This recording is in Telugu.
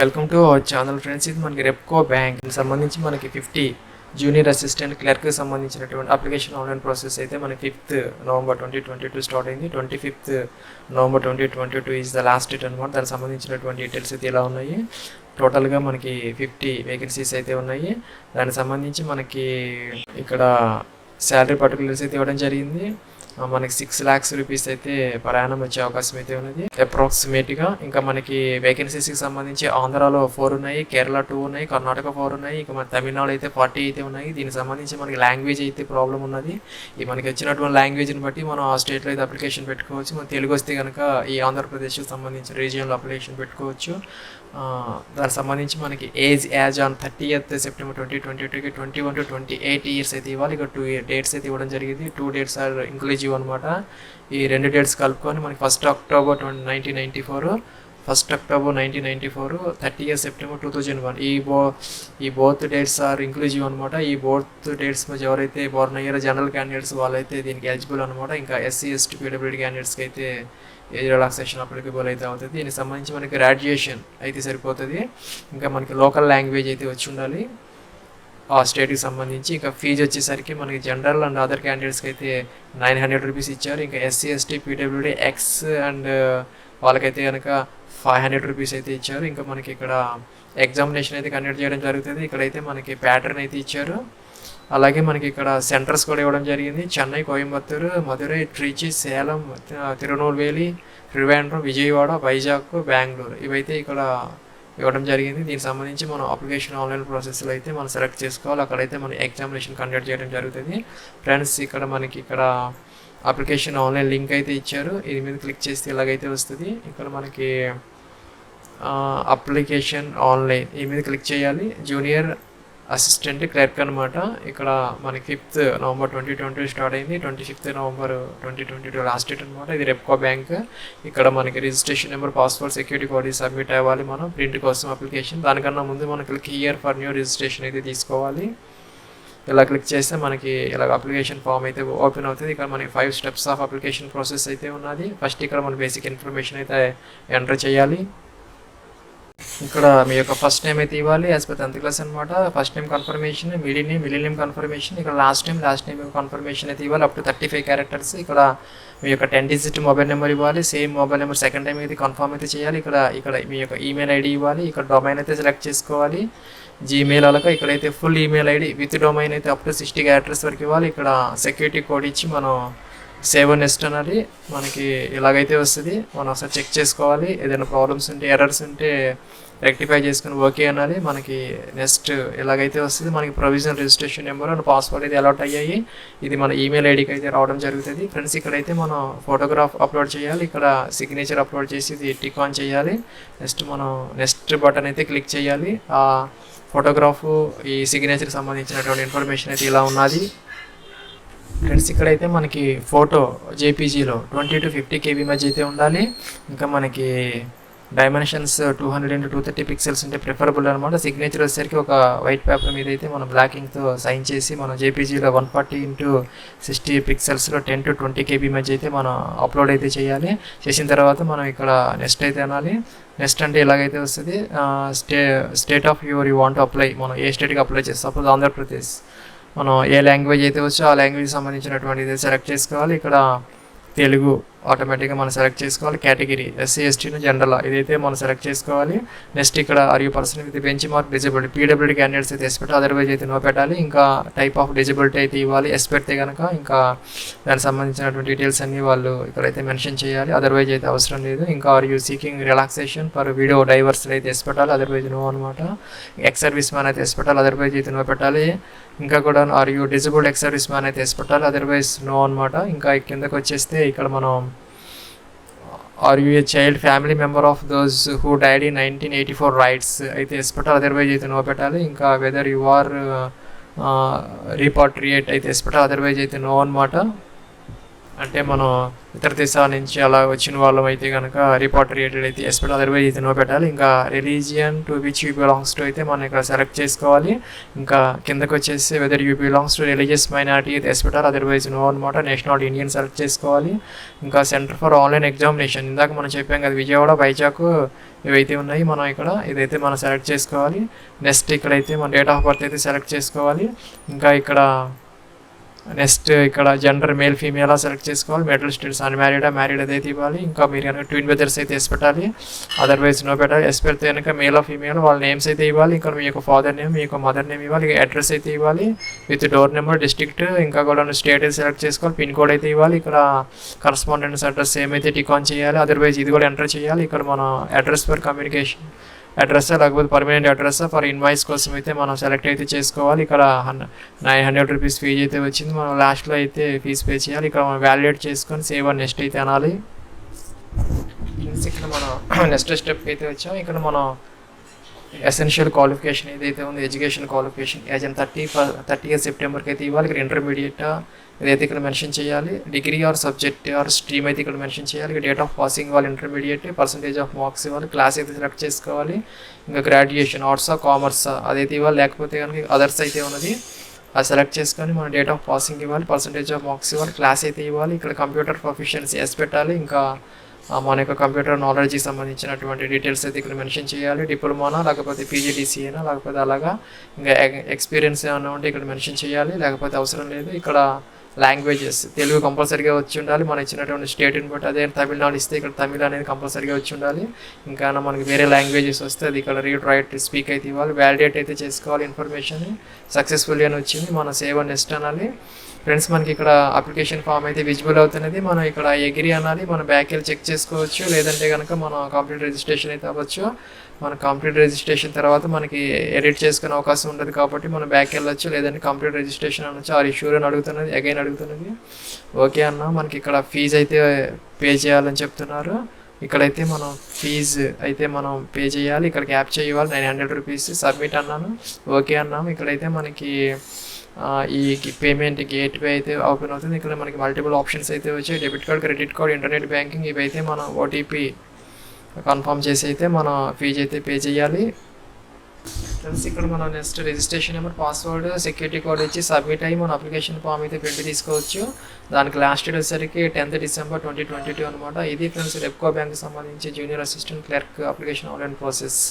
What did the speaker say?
Welcome to our channel friends. ఇది మనకి రెప్కో బ్యాంక్ సంబంధించి మనకి 50 జూనియర్ అసిస్టెంట్ క్లర్క్ సంబంధించినటువంటి అప్లికేషన్ ఆన్లైన్ ప్రాసెస్ అయితే మనకి 5th నవంబర్ 2022 స్టార్ట్ అయింది. 25th November 2022 is the last date అనమాట. దానికి సంబంధించినటువంటి డీటెయిల్స్ అయితే ఇలా ఉన్నాయి. టోటల్గా మనకి 50 వేకెన్సీస్ అయితే ఉన్నాయి. దానికి సంబంధించి మనకి ఇక్కడ శాలరీ పర్టికులర్స్ అయితే ఇవ్వడం జరిగింది. మనకి 6 lakhs రూపీస్ అయితే ప్రయాణం వచ్చే అవకాశం అయితే ఉన్నది అప్రాక్సిమేట్గా. ఇంకా మనకి వేకెన్సీస్కి సంబంధించి ఆంధ్రాలో 4 ఉన్నాయి, కేరళ 2 ఉన్నాయి, కర్ణాటక 4 ఉన్నాయి, ఇంకా మన తమిళనాడు అయితే 40 అయితే ఉన్నాయి. దీనికి సంబంధించి మనకి లాంగ్వేజ్ అయితే ప్రాబ్లం ఉన్నది. ఈ మనకి వచ్చినటువంటి లాంగ్వేజ్ని బట్టి మనం ఆ స్టేట్లో అయితే అప్లికేషన్ పెట్టుకోవచ్చు. మన తెలుగు వస్తే కనుక ఈ ఆంధ్రప్రదేశ్కి సంబంధించిన రీజియన్లో అప్లికేషన్ పెట్టుకోవచ్చు. దానికి సంబంధించి మనకి యాజ్ ఆన్ 30th సెప్టెంబర్ 2022కి 21 to 28 years అయితే ఇవ్వాలి. ఇక్కడ 2 డేట్స్ అయితే ఇవ్వడం జరిగింది. 2 dates ఆర్ ఇంక్లూజివ్ అనమాట. ఈ 2 dates కలుపుకొని మనకి 1st October 1994, 1st October 1994, 30th September 2001 ఈ బోత్ డేట్స్ ఆర్ ఇంక్లూజివ్ అనమాట. ఈ బోత్ డేట్స్ మధ్య ఎవరైతే బోర్న్ అయ్యారో జనరల్ క్యాండిడేట్స్ వాళ్ళైతే దీనికి ఎలిజిబుల్ అనమాట. ఇంకా SC ST PWD క్యాండిడేట్స్కి అయితే ఏజ్ రిలాక్సేషన్ అప్లికబుల్ అయితే అవుతుంది. దీనికి సంబంధించి మనకి గ్రాడ్యుయేషన్ అయితే సరిపోతుంది. ఇంకా మనకి లోకల్ లాంగ్వేజ్ అయితే వచ్చి ఉండాలి ఆ స్టేట్కి సంబంధించి. ఇంకా ఫీజు వచ్చేసరికి మనకి జనరల్ అండ్ అదర్ క్యాండిడేట్స్కి అయితే 900 రూపీస్ ఇచ్చారు. ఇంకా SC ST PWD X and వాళ్ళకైతే కనుక 500 రూపీస్ అయితే ఇచ్చారు. ఇంకా మనకి ఇక్కడ ఎగ్జామినేషన్ అయితే కండక్ట్ చేయడం జరుగుతుంది. ఇక్కడైతే మనకి ప్యాటర్న్ అయితే ఇచ్చారు. అలాగే మనకి ఇక్కడ సెంటర్స్ కూడా ఇవ్వడం జరిగింది. చెన్నై, కోయంబత్తూరు, మధురై, ట్రిచి, సేలం, తిరునెల్వేలి, త్రివేంద్రం, విజయవాడ, వైజాగ్, బెంగళూరు ఇవైతే ఇక్కడ ఇవ్వడం జరిగింది. దీనికి సంబంధించి మనం అప్లికేషన్ ఆన్లైన్ ప్రాసెస్లో అయితే మనం సెలెక్ట్ చేసుకోవాలి. అక్కడైతే మనం ఎగ్జామినేషన్ కండక్ట్ చేయడం జరుగుతుంది. ఫ్రెండ్స్ ఇక్కడ మనకి ఇక్కడ అప్లికేషన్ ఆన్లైన్ లింక్ అయితే ఇచ్చారు. ఇది మీద క్లిక్ చేస్తే ఇలాగైతే వస్తుంది. ఇక్కడ మనకి అప్లికేషన్ ఆన్లైన్ ఈ మీద క్లిక్ చేయాలి. జూనియర్ అసిస్టెంట్ క్లర్క్ అనమాట. ఇక్కడ మనకి 5th నవంబర్ 2020 స్టార్ట్ అయింది. 25th నవంబర్ 2022 లాస్ట్ డేట్ అనమాట. ఇది రెప్కో బ్యాంక్. ఇక్కడ మనకి registration number, passport, security code submit అవ్వాలి మనం ప్రింట్ కోసం అప్లికేషన్. దానికన్నా ముందు మనం click here for new registration అయితే తీసుకోవాలి. ఇలా క్లిక్ చేస్తే మనకి ఇలా అప్లికేషన్ ఫామ్ అయితే ఓపెన్ అవుతుంది. ఇక్కడ మనకి 5 steps ఆఫ్ అప్లికేషన్ ప్రాసెస్ అయితే ఉన్నది. ఫస్ట్ ఇక్కడ మన బేసిక్ ఇన్ఫర్మేషన్ అయితే ఎంటర్ చేయాలి. ఇక్కడ మీ యొక్క ఫస్ట్ నేమ్ అయితే ఇవ్వాలి యాజ్ పర్ 10th క్లాస్ అనమాట. First name confirmation, middle name confirmation, ఇక్కడ లాస్ట్ నేమ్ కన్ఫర్మేషన్ అయితే ఇవ్వాలి అప్ టు 35 characters. ఇక్కడ మీ యొక్క 10-digit మొబైల్ నెంబర్ ఇవ్వాలి. Same mobile number second time అయితే కన్ఫర్మ్ అయితే చేయాలి. ఇక్కడ మీ యొక్క ఈమెయిల్ ఐడి ఇవ్వాలి. ఇక్కడ డొమైన్ అయితే సెలెక్ట్ చేసుకోవాలి. జీమెయిల్ అలాగా ఇక్కడైతే full email ID with domain అయితే అప్ టు 60 characters వరకు ఇవ్వాలి. ఇక్కడ సెక్యూరిటీ కోడ్ ఇచ్చి మనం సేవ్ నెక్స్ట్ అన్నది మనకి ఇలాగైతే వస్తుంది. మనం ఒకసారి చెక్ చేసుకోవాలి. ఏదైనా ప్రాబ్లమ్స్ ఉంటే, ఎర్రర్స్ ఉంటే రెక్టిఫై చేసుకుని ఓకే అన్నది మనకి నెక్స్ట్ ఇలాగైతే వస్తుంది. మనకి provisional registration number and password అయితే అలాట్ అయ్యాయి. ఇది మన ఈమెయిల్ ఐడికి అయితే రావడం జరుగుతుంది. ఫ్రెండ్స్ ఇక్కడైతే మనం ఫోటోగ్రాఫ్ అప్లోడ్ చేయాలి. ఇక్కడ సిగ్నేచర్ అప్లోడ్ చేసి ఇది టిక్ ఆన్ చేయాలి. మనం నెక్స్ట్ బటన్ అయితే క్లిక్ చేయాలి. ఆ ఫోటోగ్రాఫ్ ఈ సిగ్నేచర్కి సంబంధించినటువంటి ఇన్ఫర్మేషన్ అయితే ఇలా ఉన్నది. ఫ్రెండ్స్ ఇక్కడైతే మనకి ఫోటో జేపీజీలో 20 to 50 KB మధ్య అయితే ఉండాలి. ఇంకా మనకి డైమెన్షన్స్ 200 into 230 పిక్సెల్స్ ఉంటే ప్రిఫరబుల్ అనమాట. సిగ్నేచర్ వచ్చేసరికి ఒక వైట్ పేపర్ మీద అయితే మనం బ్లాక్ ఇంక్తో సైన్ చేసి మనం జేపీజీలో 140 into 60 పిక్సెల్స్లో 10 to 20 KB మధ్య అయితే మనం అప్లోడ్ అయితే చేయాలి. చేసిన తర్వాత మనం ఇక్కడ నెక్స్ట్ అయితే అనాలి. నెక్స్ట్ అంటే ఇలాగైతే వస్తుంది. State of you want apply, మనం ఏ స్టేట్కి అప్లై చేస్తాం. సపోజ్ ఆంధ్రప్రదేశ్, మనం ఏ లాంగ్వేజ్ అయితే వచ్చో ఆ లాంగ్వేజ్ సంబంధించినటువంటిది సెలెక్ట్ చేసుకోవాలి. ఇక్కడ తెలుగు ఆటోమేటిక్గా మనం సెలెక్ట్ చేసుకోవాలి. కేటగిరీ SC ST జనరల్ ఇదైతే మనం సెలెక్ట్ చేసుకోవాలి. నెక్స్ట్ ఇక్కడ are you person with benchmark disability, PWD candidates అయితే ఎస్ పెట్టాలి, అదర్వైజ్ అయితే నో పెట్టాలి. ఇంకా టైప్ ఆఫ్ డిజబిలిటీ అయితే ఇవ్వాలి. ఎస్ పెడితే కనుక ఇంకా దానికి సంబంధించినటువంటి డీటెయిల్స్ అన్ని వాళ్ళు ఇక్కడైతే మెన్షన్ చేయాలి, అదర్వైజ్ అయితే అవసరం లేదు. ఇంకా are you seeking relaxation for widow divorce అయితే ఎస్ పెట్టాలి, అదర్వైజ్ నో అనమాట. ఎక్స్ సర్వీస్ మ్యాన్ అయితే ఎస్ పెట్టాలి, అదర్వైజ్ అయితే నో పెట్టాలి. ఇంకా కూడా are you disabled ex service man అయితే ఎస్ పెట్టాలి, అదర్వైజ్ నో అనమాట. ఇంకా కిందకి వచ్చేస్తే ఇక్కడ మనం are you a child family member of those who died in 1984 riots అయితే ఎస్ పెట్టాలి, అదర్వైజ్ అయితే నో పెట్టాలి. ఇంకా వెదర్ యు ఆర్ రీపాట్రియేట్ అయితే ఎస్ పెట్టాలి, అదర్వైజ్ అయితే నో అనమాట. అంటే మనం ఇతర దేశాల నుంచి అలా వచ్చిన వాళ్ళం అయితే కనుక రిపాట్రియేటెడ్ అయితే ఎస్ పెట్టాలి, అదర్వైజ్ అయితే నో పెట్టాలి. ఇంకా religion to which you belongs to అయితే మనం ఇక్కడ సెలెక్ట్ చేసుకోవాలి. ఇంకా కిందకి వచ్చేసి whether you belongs to religious minority అయితే ఎస్ పెట్టాలి, అదర్వైజ్ నో అనమాట. నేషనల్ ఇండియన్ సెలెక్ట్ చేసుకోవాలి. ఇంకా సెంటర్ ఫర్ ఆన్లైన్ ఎగ్జామినేషన్ ఇందాక మనం చెప్పాం కదా, విజయవాడ, వైజాగ్ ఇవైతే ఉన్నాయి. మనం ఇక్కడ ఇదైతే మనం సెలెక్ట్ చేసుకోవాలి. నెక్స్ట్ ఇక్కడైతే మన డేట్ ఆఫ్ బర్త్ అయితే సెలెక్ట్ చేసుకోవాలి. ఇంకా ఇక్కడ నెక్స్ట్ ఇక్కడ జెండర్ మేల్ ఫీమేల్ సెలెక్ట్ చేసుకోవాలి. మెటల్ స్టేట్స్ అన్మ్యారీడా మ్యారీడ్ అయితే ఇవ్వాలి. ఇంకా మీరు కనుక ట్విన్ బ్రదర్స్ అయితే ఎస్ పెట్టాలి, అదర్వైజ్ నో పెట్టాలి. ఎస్ పెడితే కనుక మేల్ ఆఫ్ ఫీమేల్ వాళ్ళ నేమ్స్ అయితే ఇవ్వాలి. ఇంకా మీ యొక్క ఫాదర్ నేమ్, మీ యొక్క మదర్ నేమ్ ఇవ్వాలి. అడ్రస్ అయితే ఇవ్వాలి విత్ డోర్ నెంబర్, డిస్ట్రిక్ట్, ఇంకా కూడా స్టేట్ అయితే సెలెక్ట్ చేసుకోవాలి. పిన్ కోడ్ అయితే ఇవ్వాలి. ఇక్కడ కరస్పాండెన్స్ అడ్రస్ సేమ్ అయితే టిక్ ఆన్ చేయాలి, అదర్వైజ్ ఇది కూడా ఎంటర్ చేయాలి. ఇక్కడ మన అడ్రస్ ఫర్ కమ్యూనికేషన్ అడ్రస్ లేకపోతే పర్మనెంట్ అడ్రస్ ఫర్ ఇన్వాయిస్ కోసం అయితే మనం సెలెక్ట్ అయితే చేసుకోవాలి. ఇక్కడ 900 రూపీస్ ఫీజు అయితే వచ్చింది. మనం లాస్ట్లో అయితే ఫీజు పే చేయాలి. ఇక్కడ మనం వ్యాలిడేట్ చేసుకొని సేవ్ అండ్ నెక్స్ట్ అయితే అనాలి. ఇక్కడ మనం నెక్స్ట్ స్టెప్కి అయితే వచ్చాం. ఇక్కడ మనం ఎసెన్షియల్ క్వాలిఫికేషన్ ఏదైతే ఉంది, education qualification as and 30th సెప్టెంబర్కి అయితే ఇవ్వాలి. ఇక్కడ ఇంటర్మీడియట్ ఇదైతే ఇక్కడ మెన్షన్ చేయాలి. Degree or subject or stream అయితే ఇక్కడ మెన్షన్ చేయాలి. డేట్ ఆఫ్ పాసింగ్ ఇవ్వాలి, ఇంటర్మీడియట్, పర్సంటేజ్ ఆఫ్ మార్క్స్ ఇవ్వాలి, క్లాస్ అయితే సెలెక్ట్ చేసుకోవాలి. ఇంకా గ్రాడ్యుయేషన్ ఆర్ట్సా కామర్సా అదైతే ఇవ్వాలి, లేకపోతే కనుక అదర్స్ అయితే ఉన్నది అది సెలెక్ట్ చేసుకొని మన డేట్ ఆఫ్ పాసింగ్ ఇవ్వాలి, పర్సంటేజ్ ఆఫ్ మార్క్స్ ఇవ్వాలి, క్లాస్ అయితే ఇవ్వాలి. ఇక్కడ కంప్యూటర్ ప్రొఫిషియన్సీ ఎస్ పెట్టాలి. ఇంకా మన యొక్క కంప్యూటర్ నాలెడ్జ్కి సంబంధించినటువంటి డీటెయిల్స్ అయితే ఇక్కడ మెన్షన్ చేయాలి. డిప్లొమానా లేకపోతే పీజీడీసీఏనా లేకపోతే అలాగా. ఇంకా ఎక్స్పీరియన్స్ ఏమైనా ఉంటే ఇక్కడ మెన్షన్ చేయాలి, లేకపోతే అవసరం లేదు. ఇక్కడ లాంగ్వేజెస్ తెలుగు కంపల్సరీగా వచ్చి ఉండాలి, మనం ఇచ్చినటువంటి స్టేట్ని బట్టి. అదే తమిళనాడు ఇస్తే ఇక్కడ తమిళ అనేది కంపల్సరీగా వచ్చి ఉండాలి. ఇంకా మనకి వేరే లాంగ్వేజెస్ వస్తే అది ఇక్కడ రీడ్ రైట్ స్పీక్ అయితే ఇవ్వాలి. వ్యాలిడేట్ అయితే చేసుకోవాలి ఇన్ఫర్మేషన్. సక్సెస్ఫుల్లీ అని వచ్చింది, మనం సేవ్ అండ్ నెక్స్ట్ అనాలి. ఫ్రెండ్స్ మనకి ఇక్కడ అప్లికేషన్ ఫామ్ అయితే విజిబుల్ అవుతున్నది. మనం ఇక్కడ ఎగ్రీ అనాలి, మన బ్యాక్ వెళ్ళి చెక్ చేసుకోవచ్చు, లేదంటే కనుక మనం కంప్లీట్ రిజిస్ట్రేషన్ అయితే అవ్వచ్చు. మన కంప్లీట్ రిజిస్ట్రేషన్ తర్వాత మనకి ఎడిట్ చేసుకునే అవకాశం ఉంటుంది కాబట్టి మనం బ్యాక్ వెళ్ళొచ్చు, లేదంటే కంప్లీట్ రిజిస్ట్రేషన్ అనొచ్చు. ఆర్ ఇష్యూర్ అని అడుగుతున్నది, అగైన్ అడుగుతున్నది. ఓకే అన్న, మనకి ఇక్కడ ఫీజు అయితే పే చేయాలని చెప్తున్నారు. ఇక్కడైతే మనం ఫీజు అయితే మనం పే చేయాలి, ఇక్కడ క్యాప్ చేయాలి 900 రూపీస్. సబ్మిట్ అన్నాను, ఓకే అన్నాము. ఇక్కడైతే మనకి ఈ పేమెంట్ గేట్వే అయితే ఓపెన్ అవుతుంది. ఇక్కడ మనకి మల్టిపుల్ ఆప్షన్స్ అయితే వచ్చాయి, debit card, credit card, internet banking. ఇవైతే మనం ఓటీపీ కన్ఫర్మ్ చేసి అయితే మన ఫీజు అయితే పే చేయాలి. ఫ్రెండ్స్ ఇక్కడ మనం next registration number, password, security code ఇచ్చి సబ్మిట్ అయ్యి మన అప్లికేషన్ ఫామ్ అయితే ప్రింట్ తీసుకోవచ్చు. దానికి లాస్ట్ డేట్ వచ్చేసరికి 10th December 2022 అనమాట. ఇది ఫ్రెండ్స్ రెప్కో బ్యాంక్ సంబంధించి junior assistant clerk application online process.